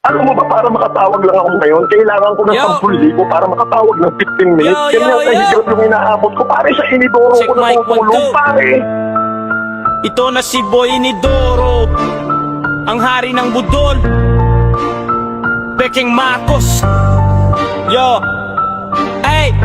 Alam mo ba, para makatawag lang ako ngayon, kailangan ko ng 10,000 para makatawag ng 15 minutes. Ganyan kahigap yung inaabot ko. Pare, sa Inidoro ko natutulog, pare. Ito na si Boy Inidoro, ang hari ng budol, Peking Marcos. Yo, hey,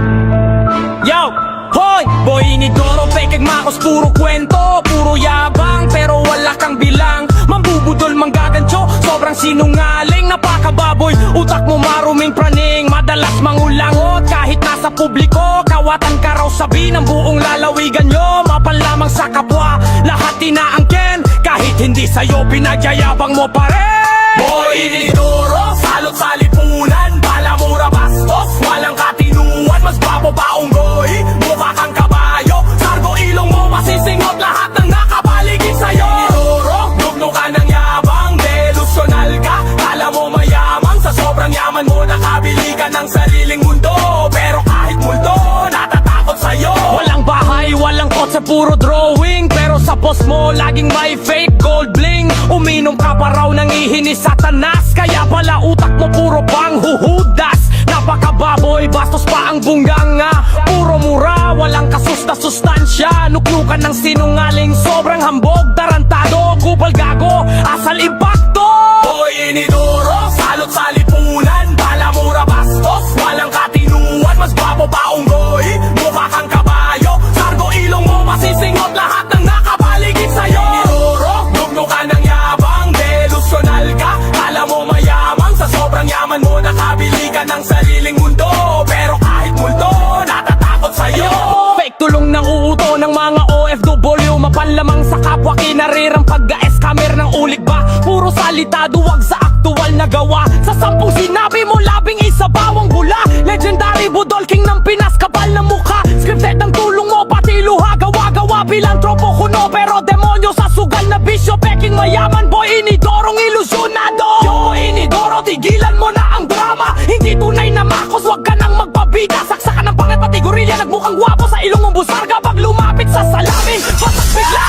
yo, hoy! Boy Inidoro, Peking Marcos, puro kwento, puro yabang, pero wala kang bilang. Mambubudol, manggagancho, sobrang sinungaling, napakababoy, utak mo maruming praning, madalas mangulangot kahit nasa publiko. Kawatan ka raw sabi ng buong lalawigan nyo, mapanlamang sa kapwa, lahat inaangkin, kahit hindi sa'yo pinagyayabang mo pa rin. Boy Inidoro, salot sa lipunan, balamura bastos, walang katinuan, mas babo pa unggoy, mukha kang kabayo, sargo ilong mo masisingot lahat ng nakapaligid sa'yo. Inidoro, dugno ka ng yabang, delusyonal ka, kala mo mayamang, sa sobrang yaman mo nakabili ka ng sariling mundo, pero kahit multo, natatakot sa'yo. Walang bahay, walang kotse, puro drawing, pero sa post mo laging may fake gold bling. Uminom ka pa raw ng ihi ni Satanas, kaya pala utak mo puro pang huhudas. Napakababoy, bastos pa ang bungganga, puro mura, walang kasus na sustansya. Nuknukan ng sinungaling, sobrang hambog, tarantado, kupal gago, asal impacto. Boy Inidoro, salot sa lipunan, balamura bastos, walang katinuan, mas babo pa unggoy, mukha kang kabayo, sargo ilong mo masisingot lahat ng nakapaligid sa'yo. Inidoro, dugno ka ng yabang, delusyonal ka, kala mo mayamang, sa sobrang yaman mo nakabili ka ng sariling mundo, pero kahit multo, natatakot sa'yo. Fake tulong ng uuto ng mga OFW, mapanlamang sa kapwa, kinarirang pagga-escamer ng ulig ba? Puro salita, duwag sa aktual na gawa, sa 10 sinabi mo, 11 bawang bula. Legendary budol, king ng Pinas, kapal na mukha, scripted ang tulong mo, pati luha, gawa-gawa, filantropo kuno, pero demonyo sa sugal na bisyo, peking mayaman. Boy Inidorong ilusyonado. Yo Inidoro, tigilan mo na ang drama, hindi tunay na Marcos, wag ka nang magpabida. Saksakan ng pangit pati gorilla, nagmukhang gwapo sa ilong mong busarga, pag lumapit sa salamin, patak bigla.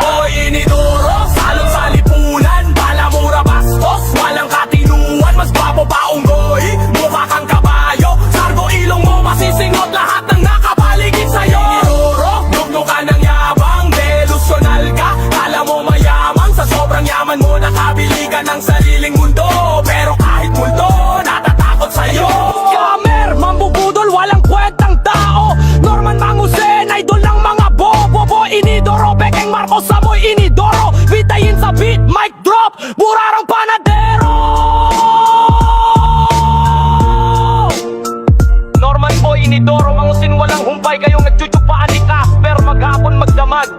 Boy Inidoro, salot sa lipunan, balamura bastos, walang katinuan, mas babo pa unggoy, mukha kang kabayo, sargo ilong mo masisingot lahat ng nakapaligid sa'yo. Inidoro, dugno ka ng yabang, delusyonal ka, kala mo mayamang, sa sobrang yaman mo nakabili ka ng sariling mundo, pero kahit multo, natatakot sa'yo. Scammer, mambubudol, walang kwentang tao, Norman Mangusen, idol ng mga bobo. Boy Inidoro, Peking Marcos, Samoy Inidoro, bitayin sa beat, mic drop, burarang panadero. Norman Boy Inidoro, Mangusin, walang humpay, kayong nagtsutsupaan ni Casper, maghapon magdamag.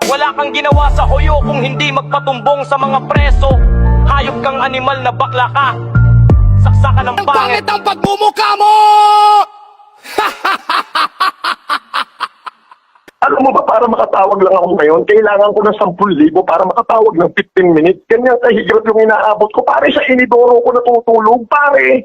Wala kang ginawa sa hoyo kung hindi magpatumbong sa mga preso. Hayop kang animal na bakla ka, saksakan ng pangit ang pagmumukha mo. Alam mo ba, para makatawag lang ako ngayon, kailangan ko ng 10,000 para makatawag ng 15 minutes. Ganyan kahigap yung inaabot ko. Pare, sa Inidoro ko natutulog, pare.